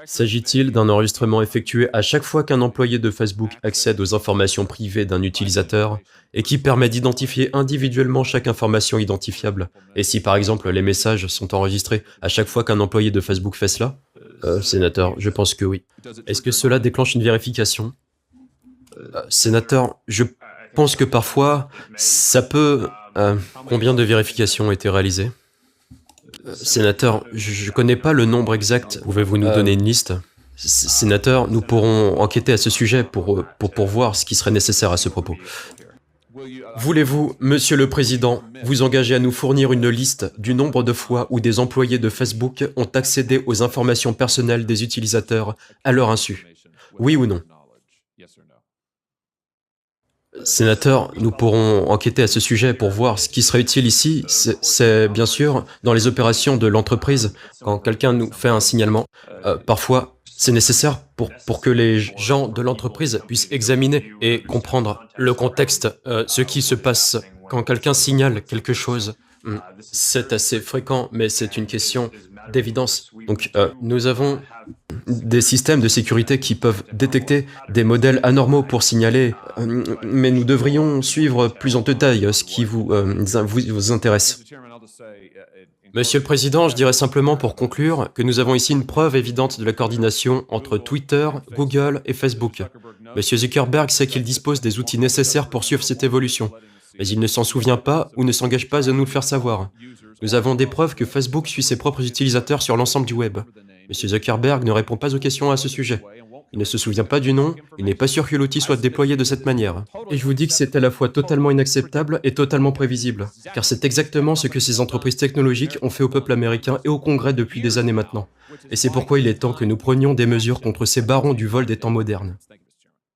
S'agit-il d'un enregistrement effectué à chaque fois qu'un employé de Facebook accède aux informations privées d'un utilisateur et qui permet d'identifier individuellement chaque information identifiable? Et si par exemple les messages sont enregistrés à chaque fois qu'un employé de Facebook fait cela? Sénateur, je pense que oui. Est-ce que cela déclenche une vérification? Sénateur, je pense que parfois ça peut... combien de vérifications ont été réalisées? Sénateur, je connais pas le nombre exact. Pouvez-vous nous donner une liste? Sénateur, nous pourrons enquêter à ce sujet pour voir ce qui serait nécessaire à ce propos. Voulez-vous, Monsieur le Président, vous engager à nous fournir une liste du nombre de fois où des employés de Facebook ont accédé aux informations personnelles des utilisateurs à leur insu? Oui ou non? Sénateur, nous pourrons enquêter à ce sujet pour voir ce qui serait utile ici. C'est bien sûr dans les opérations de l'entreprise, quand quelqu'un nous fait un signalement. Parfois, c'est nécessaire pour que les gens de l'entreprise puissent examiner et comprendre le contexte, ce qui se passe quand quelqu'un signale quelque chose. C'est assez fréquent, mais c'est une question d'évidence. Donc, nous avons des systèmes de sécurité qui peuvent détecter des modèles anormaux pour signaler, mais nous devrions suivre plus en détail ce qui vous intéresse. Monsieur le Président, je dirais simplement pour conclure que nous avons ici une preuve évidente de la coordination entre Twitter, Google et Facebook. Monsieur Zuckerberg sait qu'il dispose des outils nécessaires pour suivre cette évolution, mais il ne s'en souvient pas ou ne s'engage pas à nous le faire savoir. Nous avons des preuves que Facebook suit ses propres utilisateurs sur l'ensemble du web. Monsieur Zuckerberg ne répond pas aux questions à ce sujet. Il ne se souvient pas du nom, il n'est pas sûr que l'outil soit déployé de cette manière. Et je vous dis que c'est à la fois totalement inacceptable et totalement prévisible, car c'est exactement ce que ces entreprises technologiques ont fait au peuple américain et au Congrès depuis des années maintenant. Et c'est pourquoi il est temps que nous prenions des mesures contre ces barons du vol des temps modernes.